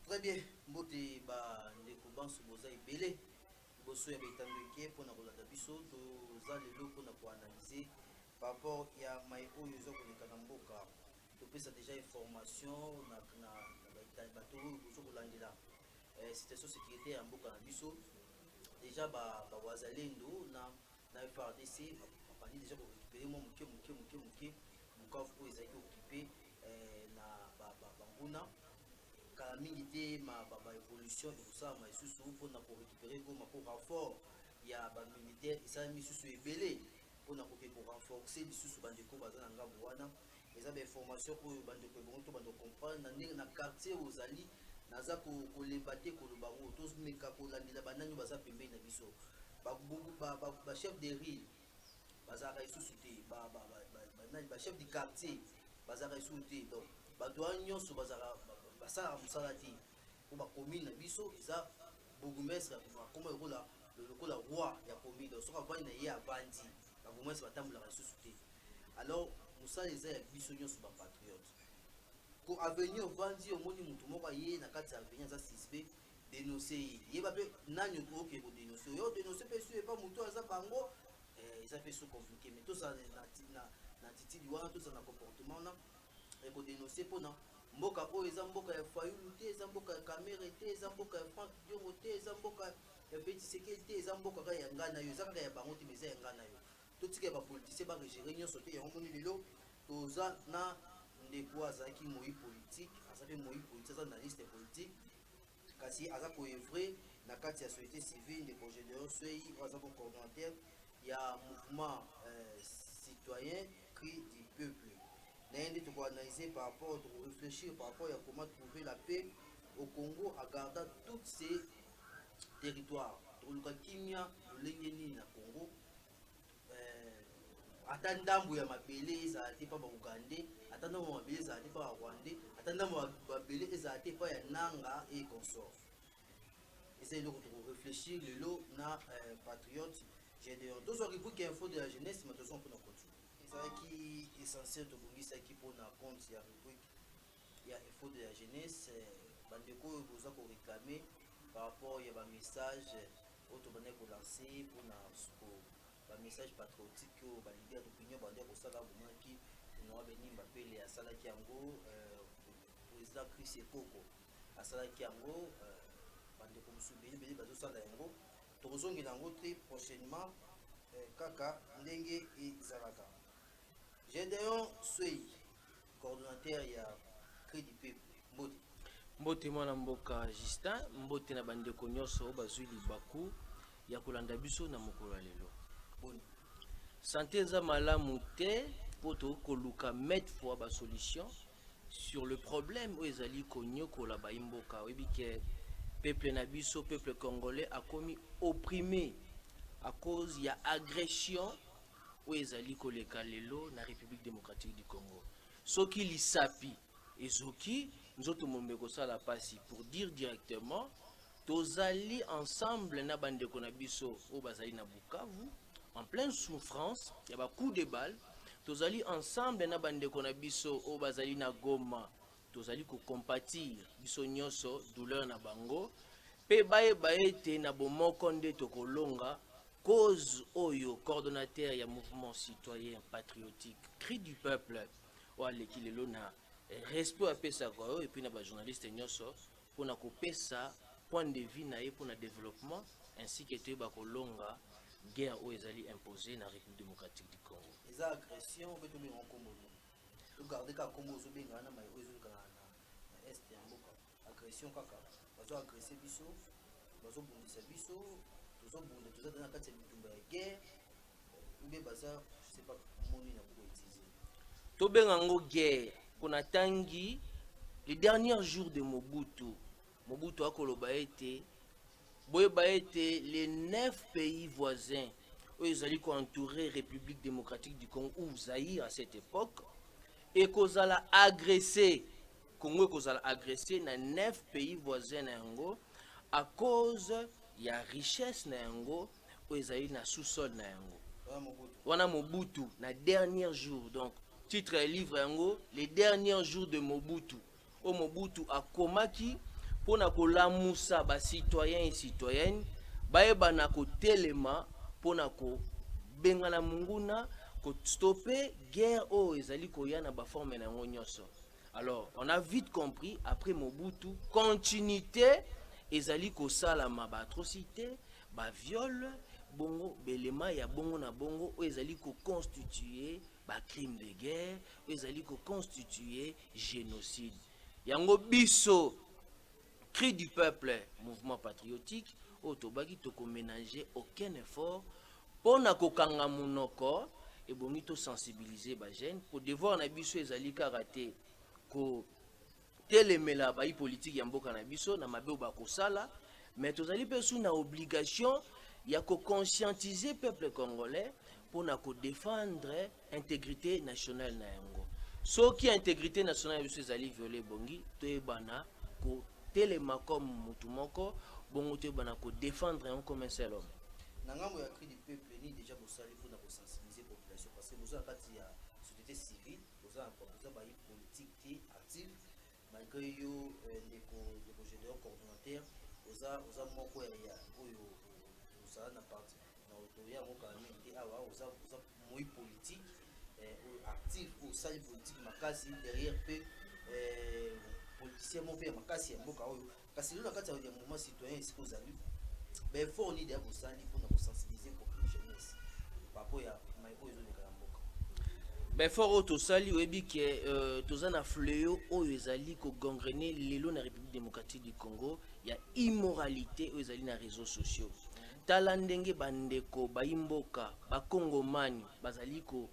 Très bien, mbote ba ndeko banso boza ebele liboso ya betandeke mpona kolanda biso toza lelo mpona koanalyse par rapport ya mai oyo eza koleka na mboka topesa déjà information na bato oyo bozo kolandela situation sécurité ya mboka na biso déjà bawazalendo na FARDC bapandi déjà korécupere mwa moke bukavu oyo ezalaki occupé na banguna kala mingi te évolution ekosalama lisusu mpona korécupere goma po renfort ya bamilitaire esalami lisusu ebele mpona koke korenforce lisusu bandeko baza na ngambo wana eza bainformation oyo bandeko ebongo to bando comprendre na ndenge na quartier ozali naza kolemba te koloba ngo tomeka kolandela banani baza pembeni na biso bachef de rille bazalaka lisusu te bachef du quartier bazalaka lisusu te donc bato wana nyonso bazalaka basalaka mosala te po bacommune na biso eza bourgmestre akoma lokola roi ya commune donc soki avandi na ye avandi babourgmestre batambolaka lisusu te alors mosala eza ya biso nyonso bapatriote ko avenir ovandi omoni motu moko aye na kati ya avenir aza suspect dénonce ye yeba mpe nani okoki kodénonce oyo dénonce mpe su epa motu aza bango eza mpe so compliqué mais tozala na attitude wana tozala na comportement wana ekodénonce mpona mboka oyo eza mboka ya fayulu te eza mboka ya kamere te eza mboka ya frank diongo te eza mboka ya fetisekeli te eza mboka kaka ya ngai na yo eza kaka ya bango te mais eza ya ngai na yo totika ya bapoliticien baregere nyonso te yango moni lelo toza na ndeko azalaki moi politique aza mpe moi politique aza na liste politique kasi aza koevre na kati ya société civile ndeko gédéon swei oyo aza ko coordonnateur ya mouvement citoyen cri du peuple nayendi tokoanalyser par rapport réfléchir par rapport à comment trouver la paix au Congo en gardant tous ces territoires toluka kimia lolenge nini na Congo ata ndambo ya mabele ezala te pa baugandais ata ndambo ya mabele ezala te pa barwandais ata ndambo ya mabele ezala te pa ya nanga et consort eza eloko tokoréfléchir lelo na patriote gédéon tozwaki buki ya info de la jeunesse ma tozwa mpona continue ezalaki essentiel tobongisaki mpona compte ya rubrique ya info de la jeunesse bandeko oyo boza koréclame par rapport ya bamessage oyo tobandaki kolanse mpona bamessage patriotique oyo balidere d'opinion bandeki kosala bomonaki noa benimba pele asalaki yango président Chris Ekoko asalaki yango bandeko mosusu belebele bazosala yango tokozongela yango te prochainement kaka ndenge ezalaka. Gédéon Swei, coordonnateur ya Cri du Peuple, Mbote. Mbote mwana mboka Justin, mbote na bandeko nyonso bazwi libaku ya kolanda biso na mokolo lelo. Boni. Santé za malamu te poto koluka mettre fois ba solution sur le problème où ezali konyokola ba imboka webike peuple na biso peuple congolais a commis opprimé à cause ya agression où ezali koleka lelo na République démocratique du Congo. Soki lisapi ezoki nzoto mombeko sala pasi pour dire directement tozali ensemble na bandeko na biso o bazali na Bukavu en pleine souffrance ya ba coup de balle tozali ensemble na bandeko na biso o bazali na Goma tozali ko compatir biso nyonso douleur na bango pe bayeba ete na bomoko nde tokolonga cause oyo coordonnateur ya mouvement citoyen patriotique Cri du Peuple o aleki lelo na respect apesa kwa et puis na ba journaliste nyonso pona kopesa point de vue na ye pona développement ainsi que te ba kolonga guerre o ezali imposée na République démocratique du Congo. Les agressions que tu me rencontres, tu gardes ka Congo zo benga na mai ozo ka na est ya mboka agression kaka bazo agresser biso bazo bundisa biso tozo bunda tozo dans kati ya bitumba ya guerre ou bien baza je sais pas moni na ko utiliser to benga ngo guerre pona tangi les derniers jours de Mobutu akoloba ete boyeba ete les 9 pays voisins où ils allaient entourer République démocratique du Congo ou Zaïre à cette époque et qu'ils allaient agresser Congo qu'ils allaient agresser dans 9 pays voisins nango à cause y a richesse nango où ils allaient na sous-sol nango wana Mobutu na dernier jour donc titre livre nango les derniers jours de Mobutu au Mobutu a komaki pona kolamusa ba citoyens et citoyennes bayeba na ko telema pona ko bengana munguna ko stopper guerre o ezali ko yana ba forme na nyonso. Alors on a vite compris après Mobutu continuité ezali ko sala ma ba atrocité ba viol bongo belema ya bongo na bongo o ezali ko constituer ba crime de guerre o ezali ko constituer génocide. Yango biso cri du peuple mouvement patriotique o tobaki toko ménager aucun effort pona kokanga munoko et bongi to sensibiliser ba jeune pour devoir na biso ezali karaté ko telemela ba politique ya mboka na biso na mabe ba kosala mais tozali pe sous na obligation ya ko conscientiser peuple congolais pour na ko défendre intégrité nationale na yango. So qui intégrité nationale biso ezali violer bongi to ebana ko telema comme mutu moko bongo to ebana ko défendre un comme un seul homme. Nangambo ya cri du peuple ni déjà bosali pour na ko sensibiliser population parce que nous avons kati ya société civile nous avons ba politique qui active malgré yo de général coordonnateur oza moko ya oyo osala na parti na autoria moko amindi awa oza moi politique active osali politique makasi derrière pe politicien moko ya makasi ya mboka oyo kasi lelo na kati ya mouvement citoyen esiko ozali ben fort ni de bosali pour na sensibiliser population jeunesse papo ya maiko ezoleka na mboka. Ben fort auto sali oyebi ke toza na fléau oyo ezali ko gangrener lelo na République démocratique du Congo ya immoralité oyo ezali na réseaux sociaux. Tala ndenge bandeko baimboka bakongomani bazali ko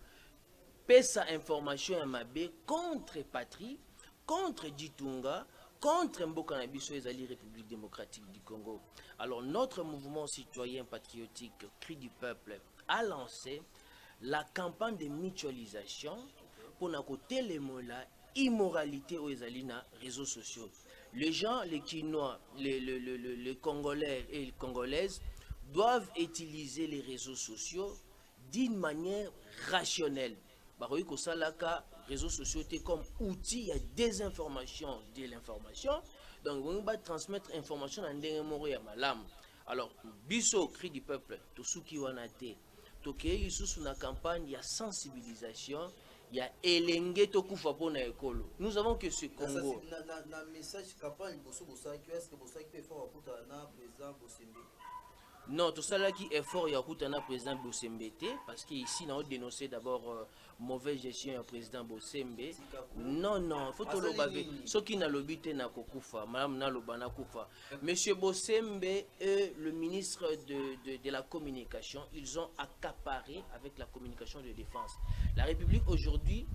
pesa information ya mabe contre patrie, contre Ditunga, contre mboka na biso ezali République démocratique du Congo. Alors notre mouvement citoyen patriotique Cri du peuple a lancé la campagne de mutualisation pour na côté les mola immoralité aux alina réseaux sociaux. Les gens, les Quinois, les Congolais et les Congolaises doivent utiliser les réseaux sociaux d'une manière rationnelle. Baroui ko salaka réseaux sociaux étaient comme outil à désinformation de l'information. Donc on va transmettre information en ndenge ya malam. Alors biso cri du peuple to suki wanate tokei sous na campagne ya sensibilisation ya elenge tokufa pona ekolo. Nous avons que ce Congo. Na message campagne boso bosa qui est-ce que bosa qui fait fort pour na président Bosembe. Non, tout ça là qui est fort, il y a un président Bosembe parce qu'ici, on a dénoncé d'abord mauvaise gestion du président Bosembe. Non, il faut tout le baver. Ce qui n'a l'obité n'a kokufa, madame n'a l'obana kufa. Monsieur Bosembe et le ministre de la communication, ils ont accaparé avec la communication de défense. La République aujourd'hui,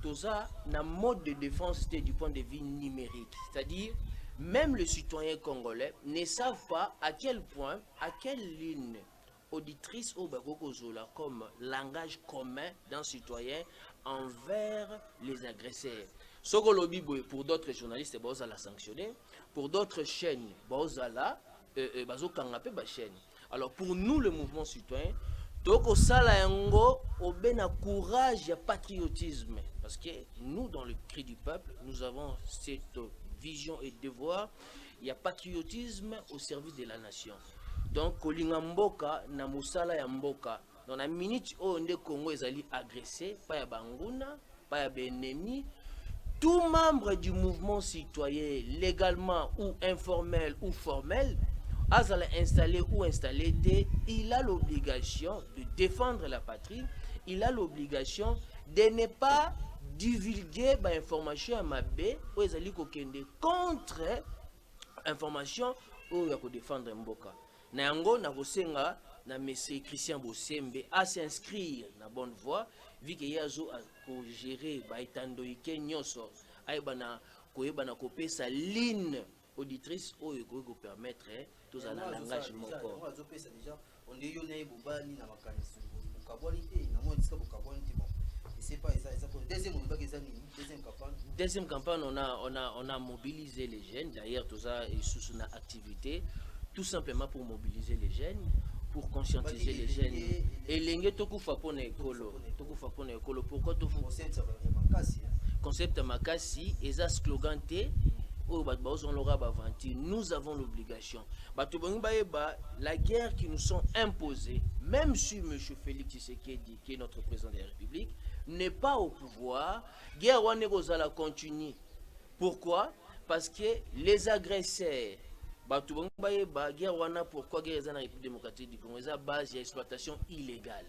tout ça, n'a mode de défense du point de vue numérique, c'est-à-dire même les citoyens congolais ne savent pas à quel point, à quelle ligne auditrice au Bagogozola comme langage commun d'un citoyen envers les agresseurs. Sokolobi pour d'autres journalistes, ils la sanctionner. Pour d'autres chaînes, bazo kangape ba chaîne. Alors pour nous, le mouvement citoyen, toko sala yango obena courage et patriotisme. Parce que nous, dans le cri du peuple, nous avons cette vision et devoir, il y a patriotisme au service de la nation. Donc, kolinga mboka na musala ya mboka. Dans la minute où on est Congo ezali agressé, pas ya banguna, pas ya benemi, tout membre du mouvement citoyen, légalement ou informel ou formel, azala installé ou installé, il a l'obligation de défendre la patrie, il a l'obligation de ne pas divulguer ba information à mabe ou ezali kokende contre information ou ya ko défendre mboka na yango na kosenga na monsieur Christian Bosembe à s'inscrire na bonne voie vu que yazo a ko gérer ba etando ike nyonso ay bana koyebana kopesa ligne auditrice ou ko permettre tous en langage moko on dit yo na bobani na makanisi bokabwalite na mo ndika bokabwalite. Deuxième campagne, on a mobilisé les jeunes. D'ailleurs, tout ça est sous une activité, tout simplement pour mobiliser les jeunes, pour conscientiser les jeunes. Et l'engé toku fapone ekolo, pourquoi tofu concept makasi, et ça slogan té nous avons l'obligation. La guerre qui nous sont imposées, même si M. Félix Tshisekedi, qui est notre président de la République, n'est pas au pouvoir, guerre wana continue. Pourquoi? Parce que les agresseurs, guerre wana, pourquoi guerre dans la République démocratique du Congo, c'est base d'exploitation illégale.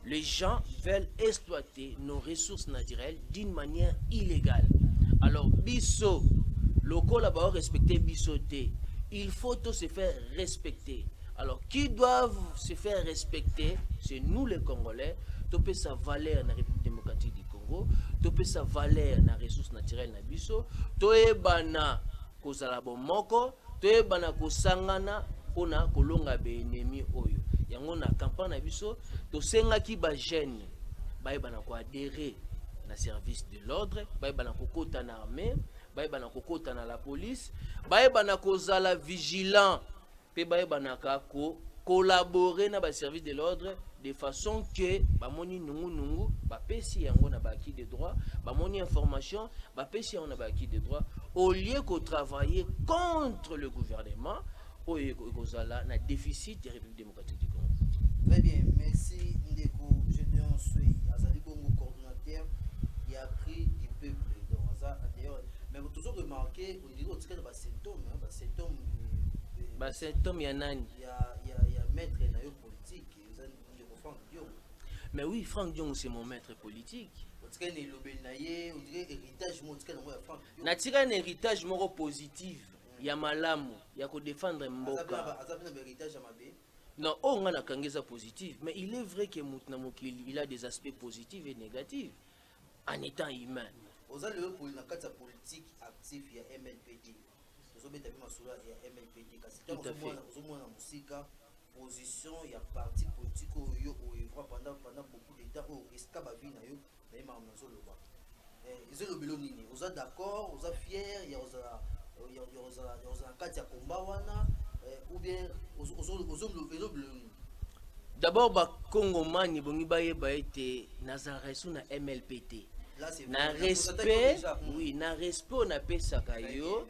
Les gens veulent exploiter nos ressources naturelles d'une manière illégale. Alors, biso, locaux là-bas respecter bisoté. Il faut tous se faire respecter. Alors, qui doivent se faire respecter, c'est nous les Congolais. Topé sa valeur dans la République démocratique du Congo, topé sa valeur dans les ressources naturelles na biso, toyebana kozala bomoko, toyebana kosangana pona kolonga be ennemi oyo. Yango na campagne na biso, tosengaki ba jeune, bayebana ko adhérer na service de l'ordre, bayebana kokota na armée, bayebana kokota na la police, bayebana kozala vigilant, pe bayebana ko collaborer na ba service de l'ordre de façon que bamoni nungu bapesi yango na baki de droit, bamoni information bapesi yango na baki de droit, au lieu que travailler contre le gouvernement au kozala na déficit de République démocratique du Congo. Très bien, merci Ndeko Gédéon Soui, Azali Bongo coordonnateur et appris du peuple. Donc d'ailleurs, mais vous toujours remarqué, on dirait qu'il y a des symptômes, il y a nani. Il y a maître nayo politique, Franck Dion. Mais oui, Franck Dion c'est mon maître politique. On dirait héritage natira un héritage moro positif, ya malamu, ya ko défendre mboka. Non, on a un positif, mais il est vrai que il a des aspects positifs et négatifs en étant humain. Vous avez le politique actif, il y a MLPD. Vous avez MLPD. Tout à fait. Position, il y a parti politique pendant beaucoup de temps au risque de vie vous êtes d'accord, vous êtes fiers, il y a un cas de combat ou bien d'abord Congomani bongi bayeba ete nazaresu na MLPT. Na respect, oui, na respect na pesaka yo.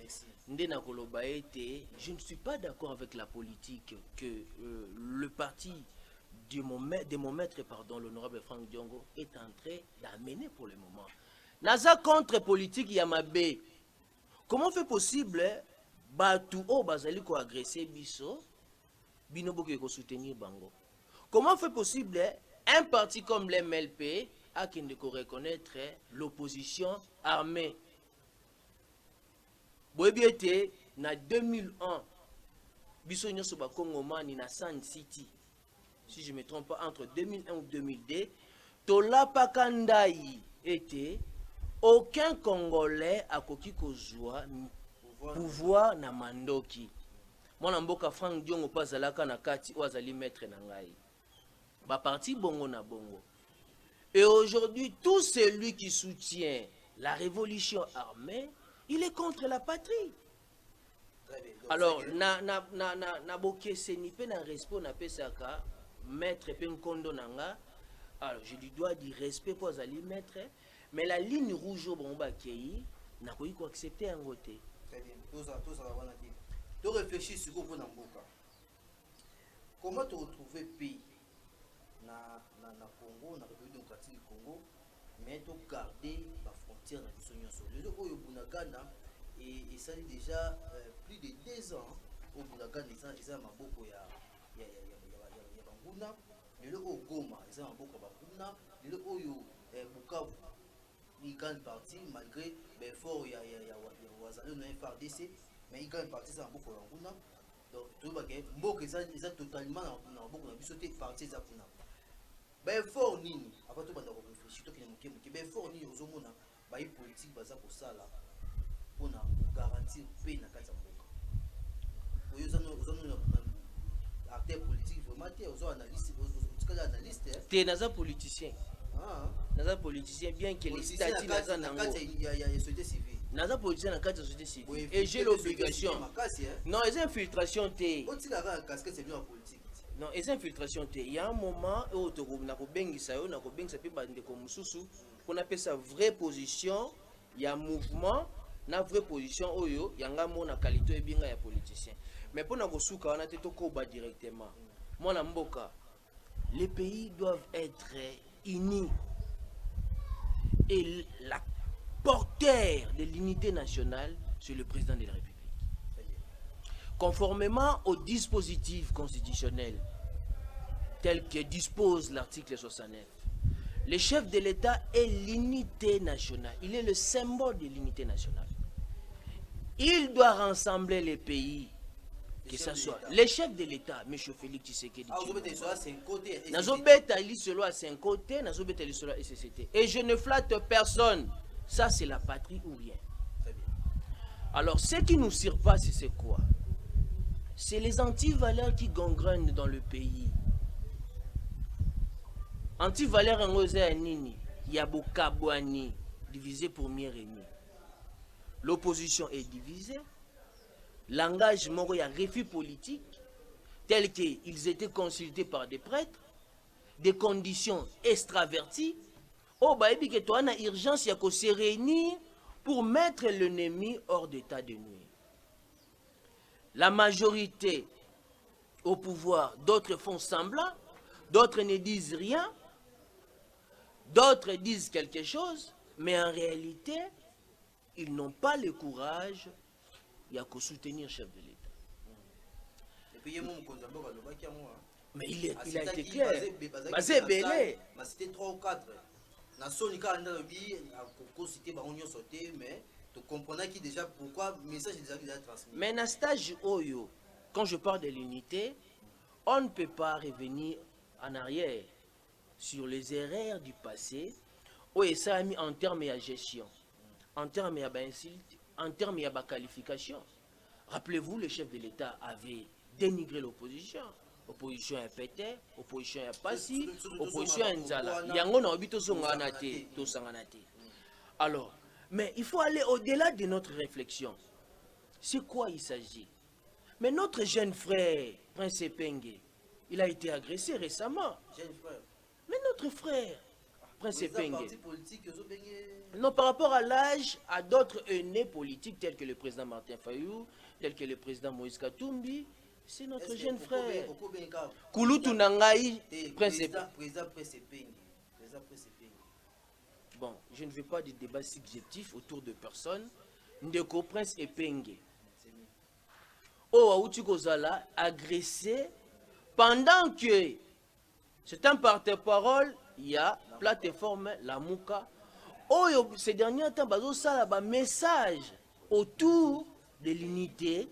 Je ne suis pas d'accord avec la politique que le parti de mon maître, l'honorable Franck Diongo, est en train d'amener pour le moment. Naza contre politique Yamabe. Comment fait possible Batu o bazali ko agresser biso binobo ko soutenir bango? Comment fait possible un parti comme l'MLP a qui ne reconnaître l'opposition armée? Boyebiete na 2001 biso nyoso ba Kongomani na San City, si je me trompe pas, entre 2001 ou 2002, tola pakandai était aucun Congolais a koki kozwa pouvoir na mandoki. Mwana mboka Franck Diongo pazalaka na kati o azali maître na ngai. Ba parti bongo na bongo. Et aujourd'hui, tout celui qui soutient la révolution armée, il est contre la patrie. Alors, na bokese ni pe na respect na pesaka maître pe nkondo nanga. Alors, je lui dois du respect pour azali maître, mais la ligne rouge au bomba kei na koyi ko accepter en côté. Très bien. Tout ça va dire. Tu réfléchis sur quoi na mboka. Comment te retrouver pays na Congo, na République démocratique du Congo, mais tu garder la frontière na biso nyonso. Le oyo bunagana et ça dit déjà plus de 2 ans au bunagana ils ont maboko ya banguna, le oyo Goma ils ont maboko banguna, le oyo Bukavu une grande partie malgré l'effort il y a wazalo na FARDC mais une grande partie ça maboko banguna. Donc tout ba ke mboka ils totalement na maboko na biso te partie za kuna. Fort nini après tout banda ko réfléchir to ki muke fort nini ozomona ba politique baza ko sala pona garantir paix na kati ya mboka oyo acteur politique vraiment te ozo analyste te naza politicien naza politicien bien que les statuts naza nango ya société civile naza politicien na kati ya société civile et j'ai l'obligation non les infiltrations te otika casquette c'est bien politique. Non, les infiltrations, il y a un moment où tu as une vraie position, il y a un mouvement, na vraie position oyo yanga mona qualité ebinga ya politicien. Mais pour na kosuka wana te to koba directement. Mona mboka, les pays doivent être unis. Et la porteur de l'unité nationale, c'est le président de la République. Conformément au dispositif constitutionnel tel que dispose l'article 69, le chef de l'État est l'unité nationale. Il est le symbole de l'unité nationale. Il doit rassembler les pays, que ce soit les chefs de l'État, M. Félix Tshisekedi. Nazobeta li solo à 5 côtés, nazobeta li solo à SCT. Et je ne flatte personne. Ça, c'est la patrie ou rien. Alors, ce qui nous surpasse, c'est quoi? C'est les antivaleurs qui gangrènent dans le pays. Antivaleurs en Nini, Yabokabouani, divisé pour mieux régner. L'opposition est divisée. L'engagement, il y a refus politique, tel qu'ils étaient consultés par des prêtres, des conditions extraverties. Oh, bah, et puis que toi, on a urgence, il y a qu'à se réunir pour mettre l'ennemi hors d'état de nuire. La majorité au pouvoir, d'autres font semblant, d'autres ne disent rien, d'autres disent quelque chose, mais en réalité, ils n'ont pas le courage, il y a qu'à soutenir le chef de l'État. Mais il a été clair. Basé Belé. C'était 3 ou 4. Mais tu comprenais qui déjà pourquoi le message est déjà transmis. Mais dans stage Oyo, quand je parle de l'unité, on ne peut pas revenir en arrière sur les erreurs du passé. Oui, ça a mis en termes de gestion, en termes de insulte, en termes de qualification. Rappelez-vous, le chef de l'État avait dénigré l'opposition. Opposition à Pété, opposition à Passi, opposition à Nzala. Alors, mais il faut aller au-delà de notre réflexion. C'est quoi il s'agit? Mais notre jeune frère, Prince Epengue, il a été agressé récemment. Jeune frère. Mais notre frère, Prince Epengue. Non, Non, par rapport à l'âge, à d'autres aînés politiques tels que le président Martin Fayou, tels que le président Moïse Katumbi, c'est notre jeune frère. Kouloutou Nangaï, Prince Epengue. Bon, je ne veux pas de débat subjectif autour de personnes. Ndeko Prince Epengue. Oh, Aouti Kozala, agressé pendant que c'est un porte-parole, il y a plateforme, la Mouka. Oh, ces derniers temps, ça a un message autour de l'unité,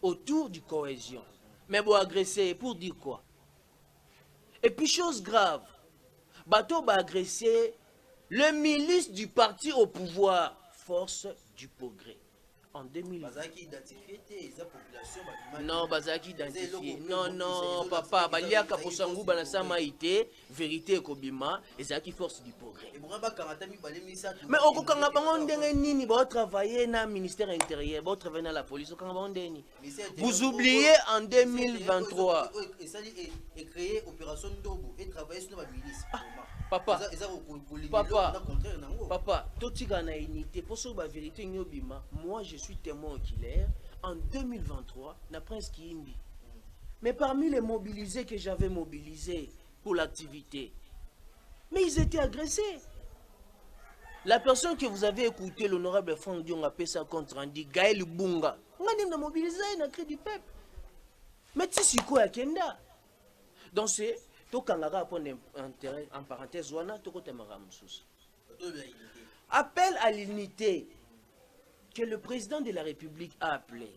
autour du cohésion. Mais bon, agressé, pour dire quoi? Et puis, chose grave, Bateau va agresser le milice du parti au pouvoir, Force du Progrès, en 2000. Non, Bazaki identifié. Non, papa, Baliaka Posangu Banasama ité, vérité Kobima, et Zaki Force du Progrès. Mais au Kokanga Bangonde Nini, va travailler dans le ministère intérieur, va travailler dans la police, au Kanga. Vous oubliez en 2023. Et créer opération Ndobo et travailler sur la milice. Papa, Totika na unité, pour ça la vérité Nyobima, moi je suis témoin oculaire en 2023, na Prince Kiimbi. Mais parmi les mobilisés que j'avais mobilisés pour l'activité, mais ils étaient agressés. La personne que vous avez écouté, l'honorable Franck Dion a fait ça contre Andy, Gaël Bunga, on a mobilisé, on a créé du peuple. Mais tu sais quoi, Kenda? Donc c'est en parenthèse, appel à l'unité que le président de la République a appelé.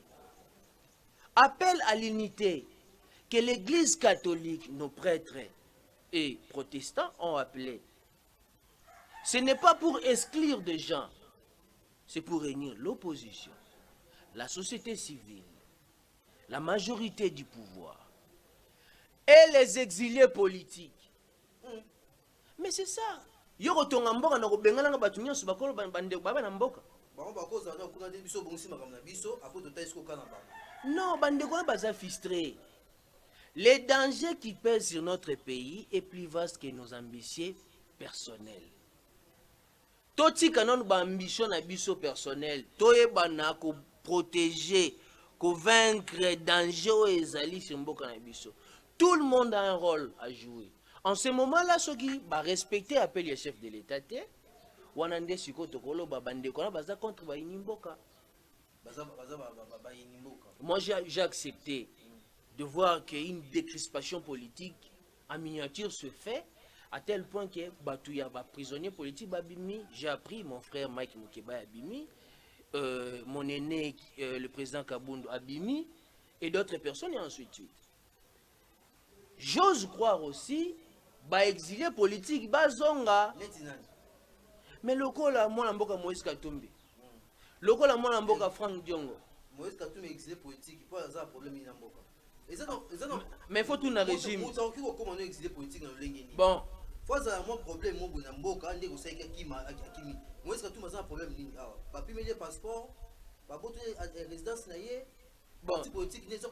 Appel à l'unité que l'Église catholique, nos prêtres et protestants ont appelé. Ce n'est pas pour exclure des gens, c'est pour réunir l'opposition, la société civile, la majorité du pouvoir et les exilés politiques. Mais c'est ça. Non, bandeko baza frustré. Les dangers qui pèsent sur notre pays est plus vaste que nos ambitions personnelles. totika non ba ambition na biso personnel toyebana ko protéger ko vaincre danger oyo ezali sur mboka na biso. Tout le monde a un rôle à jouer. En ce moment-là, ceux qui va respecter appel les chefs de l'État, wanande siko tokolo babande kona baza contre ba inimboka. Moi j'ai accepté de voir qu'une décrispation politique en miniature se fait à tel point que Batouya va prisonnier politique babimi. J'ai appris mon frère Mike Mukeba Abimi, mon aîné le président Kabundu Abimi et d'autres personnes et ensuite suite. J'ose croire aussi ba exilé politique bazonga. Mais le col à moi mboka Moïse Katumbi. Le col à moi mboka Frank Diongo. Moïse Katumbi exilé politique, pas un problème in mboka. Mais il faut tout un régime. Bon. Faut un problème mon mboka ndé ko saika kima akimi. Moïse Katumbi a un problème ni papi me passeport, ba boto résidence na yé. Bon.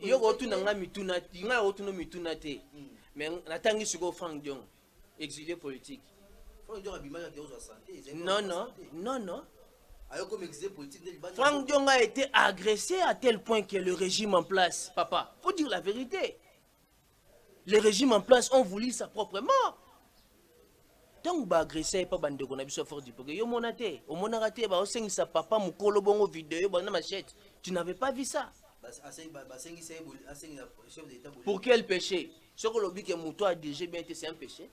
Yo retourne nga mituna, nga retourne mituna te. Mais natangi siko Frank Diongo exilé politique. Non, non, non, non. Frank Diongo a été agressé à tel point que le régime en place, papa, faut dire la vérité. Les régimes en place ont voulu sa propre mort. Tant que agressé pas bande qu'on a vu fort du progrès, yo monate, au monarate ba osengi sa papa mukolo bongo vidéo bana machette. Tu n'avais pas vu ça? Pour quel péché? Ce que l'objet que mouton a déjà bien été, c'est un péché.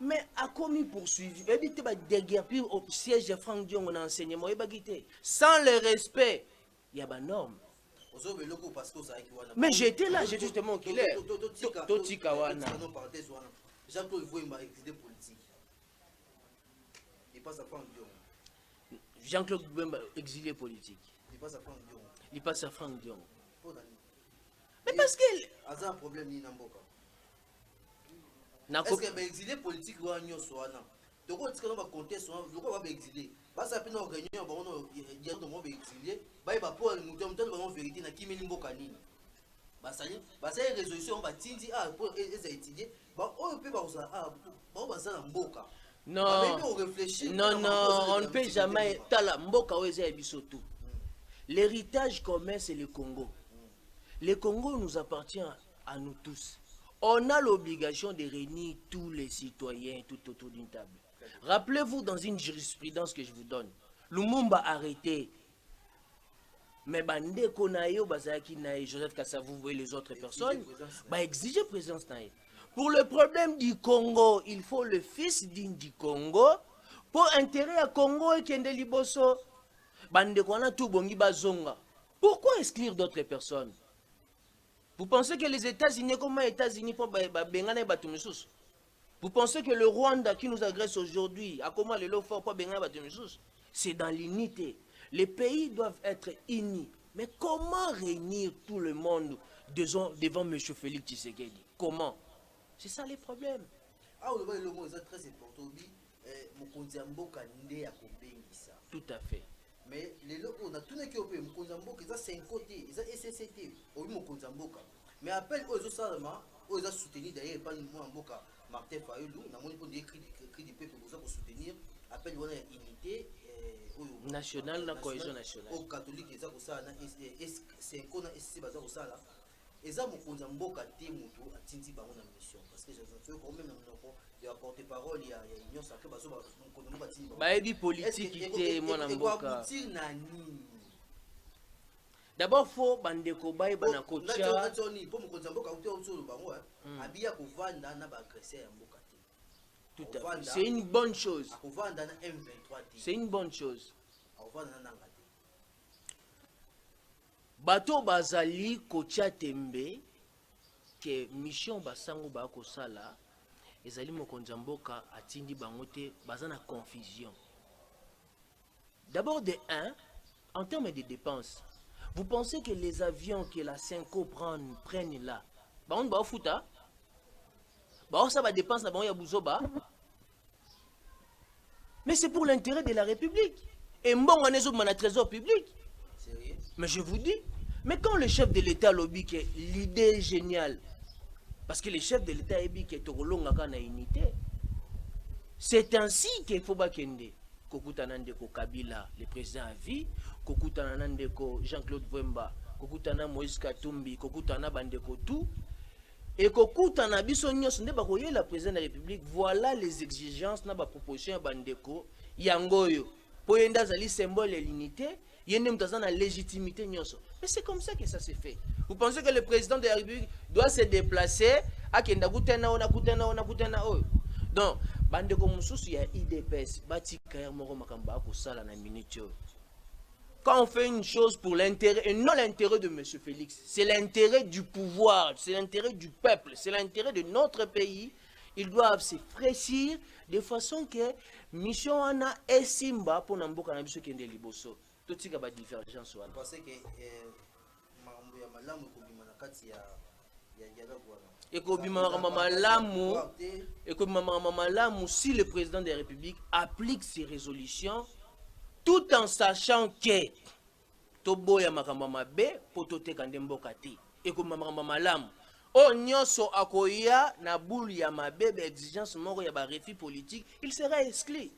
Mais à commis poursuivi, évitez de déguerpir au siège de Frank Diongo en enseignement, sans le respect, il y a des normes. Mais j'étais là, j'étais justement qu'il est. Totikawana. Jean-Claude Vouemba exilé politique. Il passe à Frank Diongo. Jean-Claude Vouemba exilé politique. Il passe à Frank Diongo. Il passe à Frank Diongo. Mais parce qu'il a un problème ni Namboka. Est-ce que l'exilé politique ou un yosoana? Donc on dit que l'on va compter sur un, on va exilé. Bah ça peut nous réunir, on va exilé. Bah il va pour nous dire en vérité na qui meni mboka nini. Bah ça y résolution on va tindi pour les étudier. Bah on peut pas ça on va ça mboka. Non, non, non, on ne peut jamais. Tala mboka oeze bisoto. L'héritage commun c'est le Congo. Le Congo nous appartient à nous tous. On a l'obligation de réunir tous les citoyens tout autour d'une table. Rappelez-vous dans une jurisprudence que je vous donne, Lumumba a arrêté. Mais Bande Konayo, Bazaki Naï, Joseph Kassavou et les autres personnes, exiger présence Naï. Pour le problème du Congo, il faut le fils digne du Congo pour intérêt à Congo et Kende Liboso. Bande Kona tout bongi bazonga. Pourquoi exclure d'autres personnes? Vous pensez que les États-Unis, comme les États-Unis, vous pensez que le Rwanda qui nous agresse aujourd'hui, à comment les lots forts, c'est dans l'unité. Les pays doivent être unis. Mais comment réunir tout le monde devant M. Félix Tshisekedi? Comment? C'est ça les problèmes. Ah, le mot est très important. Tout à fait. Mais les locaux, on a tout qui ont payé. Mokonzamboka, ils ont 5 côtés, ils ont SCCT. Oui, Mokonzamboka. Mais appel aux Salama, aux a soutenu d'ailleurs, pas Mokonzamboka, Martin Fayoulou, on a montré des cris du peuple pour soutenir. Appel à l'unité nationale, la cohésion nationale. Aux catholiques, ils ont ça, c'est un qu'on a SCC, ils ont ça là. Ils ont Mokonzamboka, Témoutou, à Tinti Baron en mission. Parce que je sais quand même, il y a porte-parole, il y a Union Sacrée, Baebi politique était mon amboka. D'abord faut bandeko bae banakocha. Tout à fait. C'est une bonne chose. C'est une bonne chose. Bato bazali kocha tembe que mission basango ba ko sala. Ezali mokonzi mboka atindi bangote bazana confusion. D'abord de 1, en termes de dépenses, vous pensez que les avions que la Senko prennent là, on va au fouta, ça va dépenser là ya buzoba. Mais c'est pour l'intérêt de la République. Et bon on est au trésor public. Mais je vous dis, mais quand le chef de l'État lobby que l'idée est géniale, Parce que les chefs de l'État ebi ke tokolongaka na unité. C'est ainsi qu'il faut bakende. Kokutana ndeko Kabila, le président à vie, kokutana ndeko Jean-Claude Vemba, kokutana Moïse Katumbi, kokutana bandeko tout. Et kokutana biso nyos nde bakoyela président de la République, voilà les exigences na ba proposition bandeko yangoyo. Poyenda zali symbole de l'unité, yende mutazana légitimité nyos. Mais c'est comme ça que ça se fait. Vous pensez que le président de la République doit se déplacer à kenda kutana ona kutana oyo. Donc bandeko mususu ya IDPS batika ya moko makamba ko sala na minute. Quand on fait une chose pour l'intérêt, et non l'intérêt de M. Félix, c'est l'intérêt du pouvoir, c'est l'intérêt du peuple, c'est l'intérêt de notre pays, ils doivent se fraîchir de façon que mission ana esimba pour namboka na biso kende liboso. Totika ba divergence wana. Parce que mambo ya malamu kobima na kati ya malamu si le président de la République applique ses résolutions tout en sachant que toboya makamba mabe potote kande mboka te ekomama malamu o nyoso akoya na boule ya mabe ba exigence moko ya ba refus politique, il sera exclu.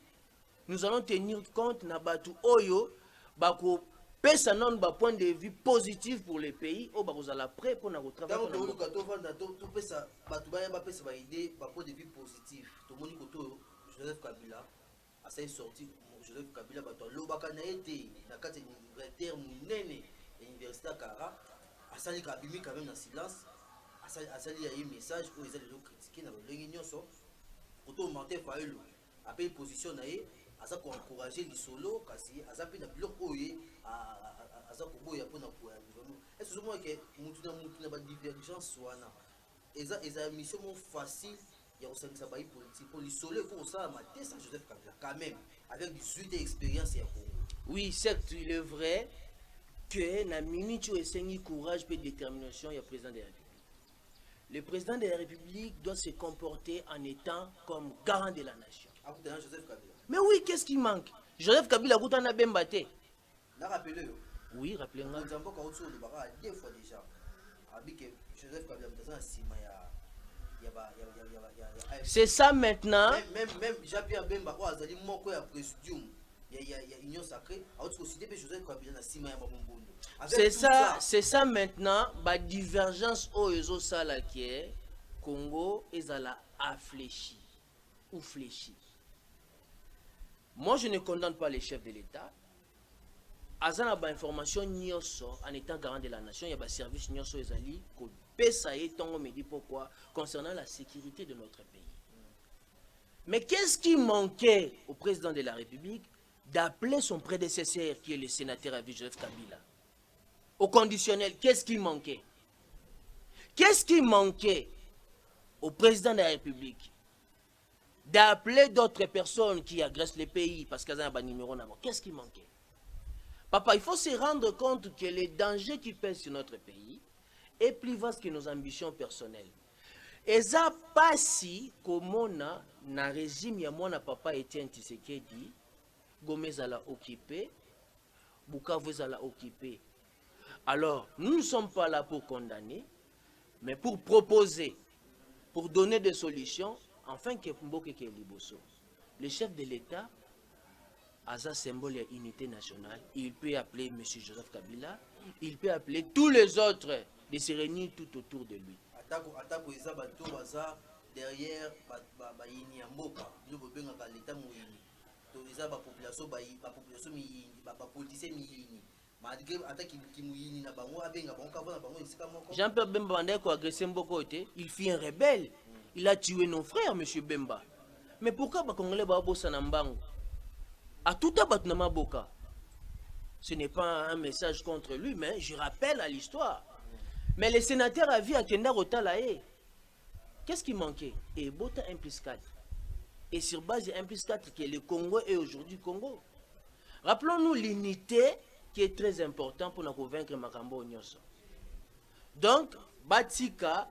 Nous allons tenir compte na batu oyo bako pesa non ba point de vue positif pour le pays o bakozala prêt pour na retravailler. Donc to vanda to pesa batu ba ya pesa ba idée ba point de vue positif. To moni ko to Joseph Kabila a sa sorti Joseph Kabila bato lobaka na été na kati universitaire munene et université Kara asali kabimi quand même na silence asali ya un message où ils allaient critiquer na longi nyonso auto Martin Fayulu appel position na ye asa ko encourager li solo kasi asa pe na bloc oye asa ko boya pona ko ya gouvernement. Est-ce que mutu na ba divergence wana eza mission mo facile. Il y a aussi un politique pour l'isoler pour ça mater sans Joseph Kabila quand même avec 18 d'expérience. Oui, certes, il est vrai que na minute où il courage et détermination, il y a le président de la République. Le président de la République doit se comporter en étant comme garant de la nation. Joseph Kabila. Mais oui, qu'est-ce qui manque? Joseph Kabila a na bembate. La rappelez. Oui, rappelez-moi. Nous avons encore deux fois déjà. Avec Joseph Kabila dans Sima ya. C'est ça maintenant. Même Jean-Pierre Bemba, Azali Moko ya Presidium, il y a Union Sacrée, Joseph Kabila na Sima ya Babombondo. C'est ça maintenant, la divergence au réseau Salakier, Congo, ezala affléchi ou fléchi. Moi, je ne condamne pas les chefs de l'État. Azana ba information nyoso en étant garant de la nation, il y a ba service nyoso ezali ko pesa et tongo me dit pourquoi concernant la sécurité de notre pays. Mais qu'est-ce qui manquait au président de la République d'appeler son prédécesseur qui est le sénateur à Joseph Kabila au conditionnel? Qu'est-ce qui manquait? Qu'est-ce qui manquait au président de la République d'appeler d'autres personnes qui agressent le pays parce qu'elles ont un numéro d'abord? Qu'est-ce qui manquait? Papa, il faut se rendre compte que les dangers qui pèsent sur notre pays est plus vaste que nos ambitions personnelles. Et ça pas si comme na régime ya mwana papa Etienne Tshisekedi Gomez a occupé, Bukavu a occupé. Alors, nous ne sommes pas là pour condamner, mais pour proposer, pour donner des solutions, afin que Mboke Liboso, le chef de l'État, à sa symbole d'unité nationale, il peut appeler M. Joseph Kabila, il peut appeler tous les autres de se réunir tout autour de lui. Derrière l'État Jean-Pierre Bemba a agressé Mboko, il fit un rebelle, il a tué nos frères, M. Bemba. Mais pourquoi les Congolais bossa Nambango? À tout à Boka. Ce n'est pas un message contre lui, mais je rappelle à l'histoire. Mais les sénateurs à vie à Kenda Rotalae, qu'est-ce qui manquait? Et Bota 1 plus 4. Et sur base de 1 plus 4, que le Congo est aujourd'hui Congo. Rappelons-nous l'unité qui est très importante pour nous convaincre Makambo Nyoso. Donc, Batika,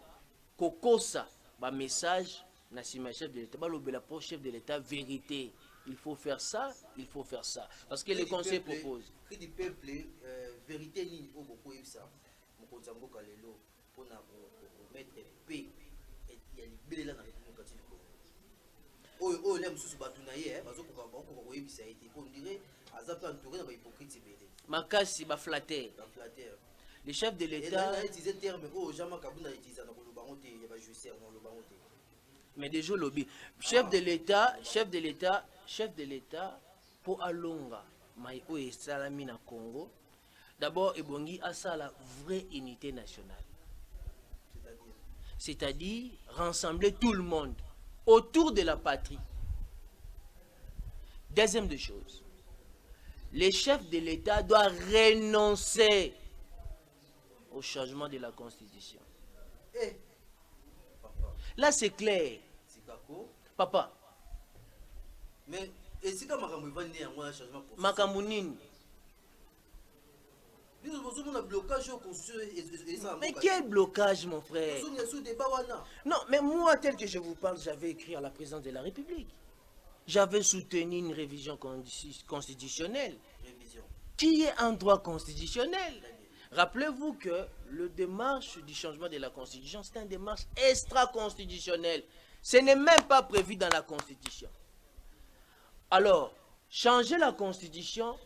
Kokosa, ba message, Nassima chef de l'État, le chef de l'État, vérité. Il faut faire ça, il faut faire ça. Parce que le conseil propose. Cri du peuple, vérité, ni au beaucoup ça. Pour mettre paix ya libele la na République démocratique du Congo. Oyo les mususu batuna ye bazokoka koyebisa ete on dirait azape entouré na ba hypocrite belé. Makasi ba flatteur. Ba flatteur. Le chef de Et là, l'État. il a utilisé le terme, oh, Jama Kabuna a utilisé dans le baroté, il y a pas justice dans le baroté. Mais déjà lobby. Chef de l'État, chef de l'État, pour Alonga, Maïo et Salami na Congo. D'abord, Ebongi a ça la vraie unité nationale. C'est-à-dire rassembler tout le monde autour de la patrie. Deuxième des choses, les chefs de l'État doivent renoncer au changement de la Constitution. Eh, papa. Là, c'est clair. Papa. Mais, et si quand Makamou va venir à un changement pour Makamounine. Mais quel blocage, mon frère? Non, mais moi, tel que je vous parle, j'avais écrit à la présidence de la République. J'avais soutenu une révision constitutionnelle. Qui est un droit constitutionnel? Rappelez-vous que le démarche du changement de la Constitution, c'est une démarche extra-constitutionnelle. Ce n'est même pas prévu dans la Constitution. Alors, changer la Constitution,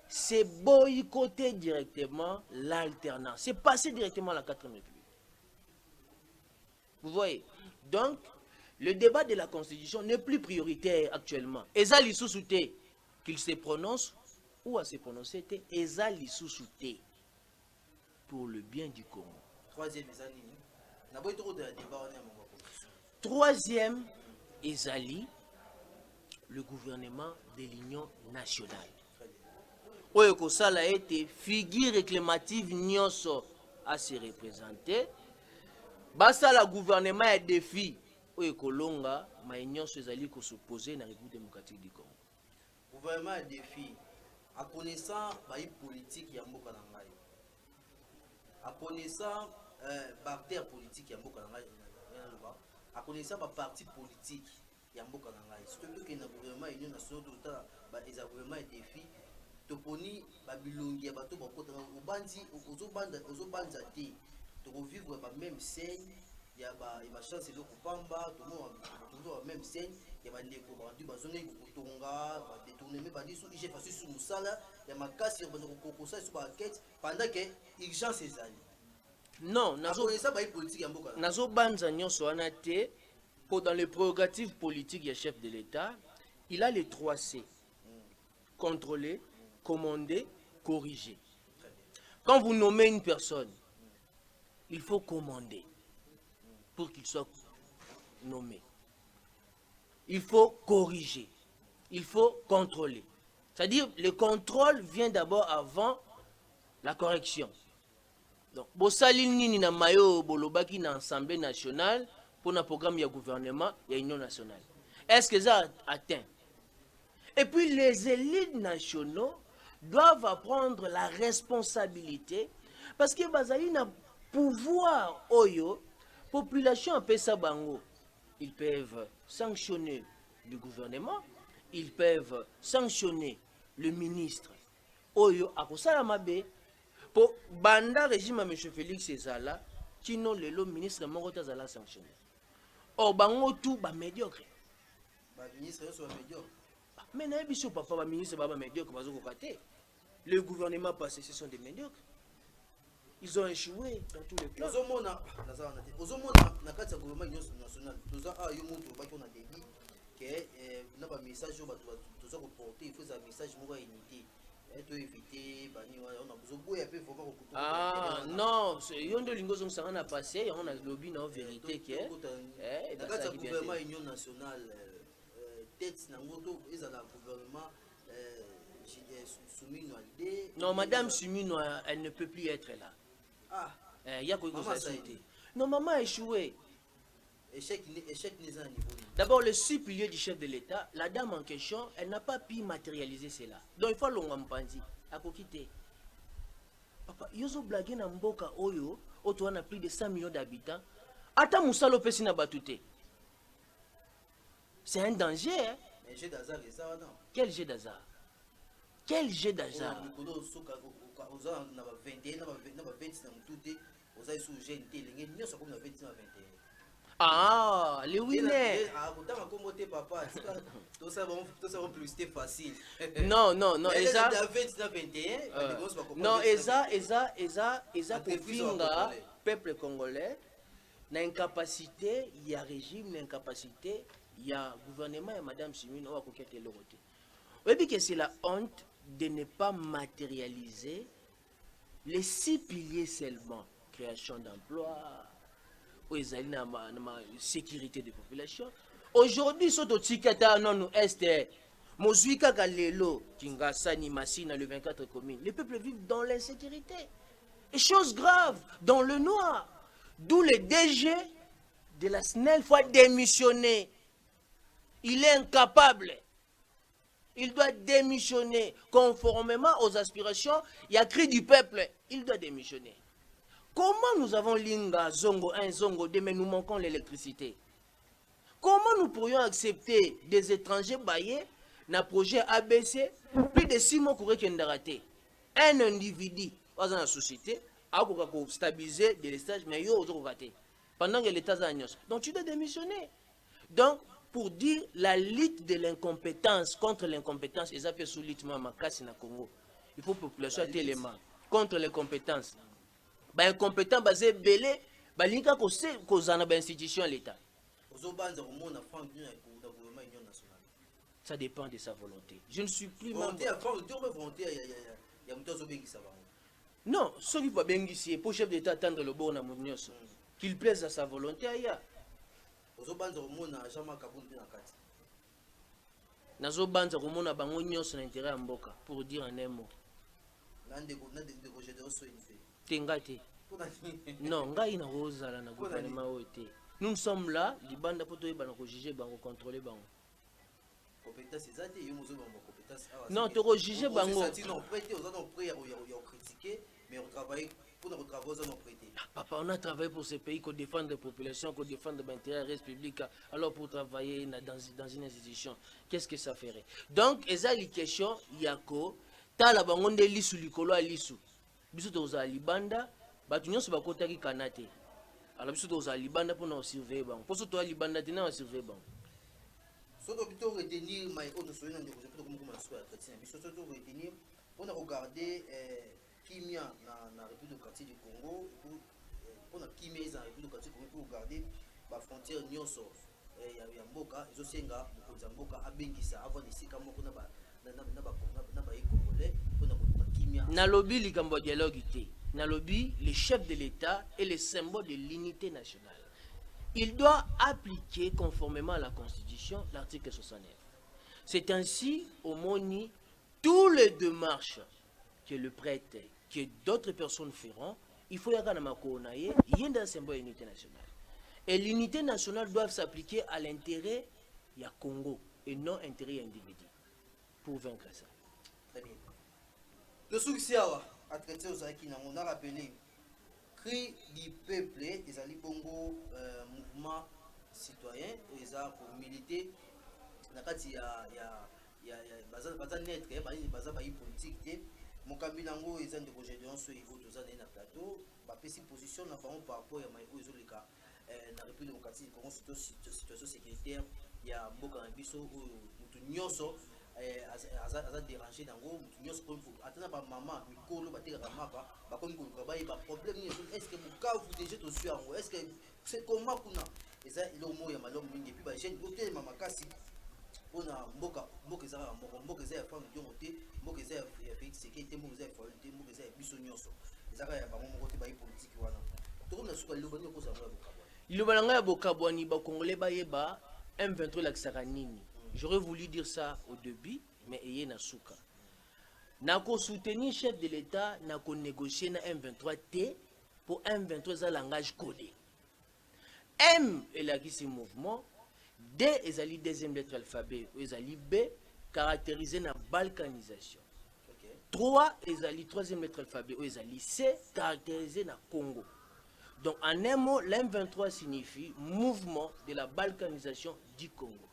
c'est boycotter directement l'alternance. C'est passer directement à la 4e République. Vous voyez? Donc, le débat de la Constitution n'est plus prioritaire actuellement. Eza Lissou-Souté, qu'il se prononce ou à se prononcer, Eza Lissou-Souté. Pour le bien du Congo. Troisième, Ezali, le gouvernement de l'Union nationale. Oyo Sala a été figure réclamative nyonso à se représenter. Basa la gouvernement a défi Oyo Kolonga, ma nyonso ezali ko s'opposer na République démocratique du Congo. Gouvernement a défi à connaissant ba politique ya mboka na ngai. À connaissant partenaire politique ya mboka na ngai, à connaissant ba parti politique ya mboka na ngai. Surtout que na gouvernement union nationale tota ba eza gouvernement défi toponi ba bilongi ya bato bakota obandi ozobanza te to vivre ba même scène ya ba chance de kopamba to mo ba même scène ya ba ndeko ba ndu bazongi kotonga ba détourner ba diso ije fasu su musala ya makasi ya bazoko kokosa su ba quête pendant que urgence ezali. Non, nazo banza nyonso wana te pour dans les prérogatives politiques du chef de l'État, il a les 3 C. Contrôler, commander, corriger. Quand vous nommez une personne, il faut commander pour qu'il soit nommé. Il faut corriger. Il faut contrôler. C'est-à-dire le contrôle vient d'abord avant la correction. Donc, Bossalil Nini na mayo bolobaki na Assemblée nationale pour un programme de gouvernement et Union nationale. Est-ce que ça a atteint? Et puis les élites nationaux doivent prendre la responsabilité parce que bazali na pouvoir oyo population a pesa bango. Ils peuvent sanctionner le gouvernement, ils peuvent sanctionner le ministre. Oyo akosala mabe pour banda régime M. Félix Ezala, qui non le ministre Mokota Zala sanctionné. Or bango tout ba médiocre. Ba ministre sont médiocre. Mais na biso papa ba ministre ba médiocre bazoko katé. Le gouvernement passé ce sont des médiocres. Ils ont échoué dans tous les plans. Ozomona na kati ya gouvernement national. Toza a yo moto ba ko na débit que na ba message ba toza ko porter, il faut ça message mo ba unité. Ah non, yondo lingozo sangana passé, on a lobby na vérité que le gouvernement union nationale tête na ngoto ezala gouvernement Soumino Alde. Non, madame Soumino, elle ne peut plus être là. Ah, il y a quoi que ça. Non, maman a échoué. Échec n'est un niveau. D'abord, le supérieur du chef de l'État, la dame en question, elle n'a pas pu matérialiser cela. Donc, il faut l'ongambandi. À quoi quitter? Papa, yozo blague na mboka oyo, on a plus de 100 millions d'habitants. Ata musalo pesi na batute. C'est un danger, hein? Un jeu d'hasard, c'est ça, non? Quel jeu d'hasard? Quel jeu d'hasard? Ah, les winners. Akutanga kombo te papa. Tout ça va plus c'était facile. Non, non, non, Mais eza. les 29 21, Non, eza Entreprise kofinga congolais. peuple congolais na incapacité, il y a régime, na incapacité, il y a gouvernement et madame Simine on va coqueter le côté. Oui, que c'est la honte de ne pas matérialiser les 6 piliers seulement. Création d'emplois, sécurité des populations. Aujourd'hui, ce que non nous est Mozuika Galelo, Kingasani, Massina, le 24 communes, les peuples vivent dans l'insécurité. Et chose grave, dans le noir. D'où le DG de la SNEL faut démissionner. Il est incapable. Il doit démissionner conformément aux aspirations. Il y a cri du peuple. Il doit démissionner. Comment nous avons Linga, Zongo 1, Zongo 2, mais nous manquons l'électricité? Comment nous pourrions accepter des étrangers baillés dans le projet ABC, plus de 6 mois pour qu'il raté? Un individu dans la société a stabilisé des stages, mais il a raté. Pendant que l'État a donc tu dois démissionner. Donc, pour dire la lutte de l'incompétence contre l'incompétence, ils appellent sous lutte Mamakasi na Congo. Il faut que la population ait élément contre l'incompétence. Incompétent basé belé, balinka ko zana ba institution l'État. Ça dépend de sa volonté. Je ne suis plus membre. Non, ce qui va bien ici, pour chef d'État attendre le bon amour, qu'il plaise à sa volonté ailleurs. Nazo banza komona bango nyonso na intérêt ya mboka pour dire en un mot. Tengate. Non, ngai na ozala na gouvernement oté. Nous sommes là, libanda poto yebana ko juger bango contrôler bango. Compétence ezati yo mozo bango compétence. Non, to ko juger bango. Non, prêter aux autres prêts au critiquer, mais on travaille pour nous travailler aux autres prêter. Papa, on a travaillé pour ce pays, qu'on défendre la population, qu'on défendre l'intérêt républicain. Alors pour travailler dans une institution, qu'est-ce que ça ferait? Donc, eza li question yako tala bango nde lisu likolo a lisu. Biso toza libanda, batu nyonso bakotaki kanate. Alors biso toza libanda pour nous surveiller bango. Pour to libanda tina on surveiller bango. So to bito retenir mai auto soyena ndeko je peux comme comment soit chrétien. Biso to retenir on a regardé Kimia na République démocratique du Congo pour na Kimia en République démocratique du Congo pour regarder ba frontière nyonso ya mboka ezosenga mokonzi ya mboka abengisa avant de sika moko na ba congolais pour na Kimia na lobby likambo dialogue té na lobby le chef de l'État est le symbole de l'unité nationale. Il doit appliquer conformément à la Constitution l'article 69. C'est ainsi au moni tous les démarches que le prêtre, que d'autres personnes feront, il faut y avoir un symbole de l'unité nationale. Et l'unité nationale doit s'appliquer à l'intérêt du Congo et non à l'intérêt individu pour vaincre ça. Très bien. Le succès à traiter aux Aïkina, on a rappelé cri du peuple, les Ali Bongo mouvement citoyen, les a pour militer. Il y a des politique. Mokambilango ezan de Gédéon sur il faut tous na plateau ba pesi position na bango par rapport ya mai ozolika na République démocratique Congo situation sécuritaire ya mboka na biso mutu nyonso aza déranger nango mutu nyonso ko atana ba mama mikolo ba teka mapa ba komi ko ba ba problème ni est-ce que Bukavu déjà to sur yango est-ce que c'est comment kuna eza ilo mo ya malom mingi puis ba jeune hôtel mama kasi ona mboka ezaka mboka eza ya femme ndiongo te mboka eza ya Félix Tshisekedi te mboka eza ya Fayulu te mboka eza ya biso nyonso ezaka ya bango moko te bayi politique wana tokomina suka liloba nini okozala ya bokabwani liloba na ngai ya bokabwani bakongolais bayeba M23 lakisaka nini. J'aurais voulu dire ça au début mais eye na suka nako soutenir chef de l'État nako négocier na M23 te pour M23 za langage codé. M elakisi mouvement D ezali deuxième lettre alphabet ezali B caractérisé na balkanisation. 3 ezali troisième lettre alphabet ezali C caractérisé na Congo. Donc en un mot l'M23 signifie mouvement de la balkanisation du Congo.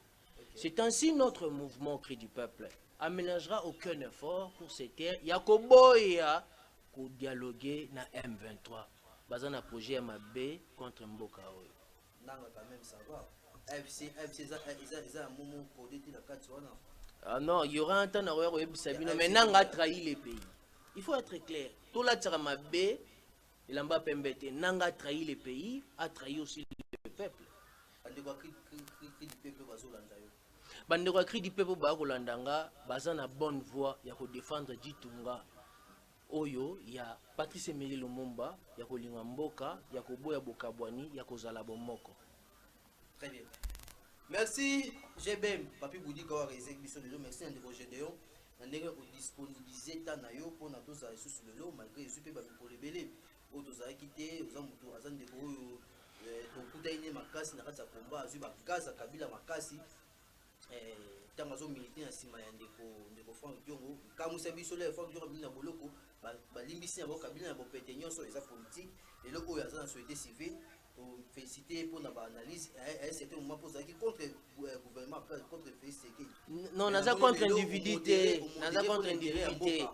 C'est ainsi notre mouvement Cri du peuple aménagera aucun effort pour ces terres yakoboya ko dialoguer na M23 bazana projet ya mabe contre Mboka oyo. nanga quand même ça va. FC eza un moment pour dire la carte wana. Ah non, il y aura un temps où mais nanga a trahi les pays. Il faut être clair. Tout la tsarama B, il en va pembete. Nanga a trahi les pays, a trahi aussi le peuple. Bandeko cri du peuple bazolanda yo. Bandeko cri du peuple bazolandanga, baza na bonne voie ya ko défendre Ditunga. Oyo ya Patrice Emery Lumumba, ya ko linga mboka, ya ko boya bokabwani, ya ko zala bomoko. Très bien. Merci GBM, Papi Boudi Kawa Rezek Biso de merci Andeko Gédéon. Ndenge ko disponibiliser ta na yo pour na toza sur le lot malgré je suis pas pour les belé. O toza quitté, oza mutu azande ko oyo to kuta ine makasi na kati ya komba azu ba gaza kabila makasi. Tant azo militer na sima ya ndeko Franck Diongo. Kamusa biso le Franck Diongo bina boloko ba limbisi na bo kabila na bo pete nyonso eza politique et le oyo azana société civile. Féliciter pour l'analyse à un certain moment pour ça qui contre le gouvernement contre non naza contre individualité naza contre individualité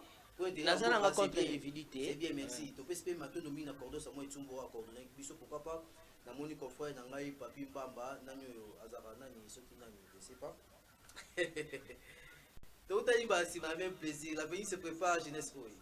naza contre individualité c'est bien merci to pese mato nomi na cordo sa moi tumbo a coordonner biso pourquoi pas na moni confrère na ngai Papi Mbamba nani oyo azara nani soki nani je sais pas tout à l'heure c'est ma même plaisir la venue se prépare jeunesse oui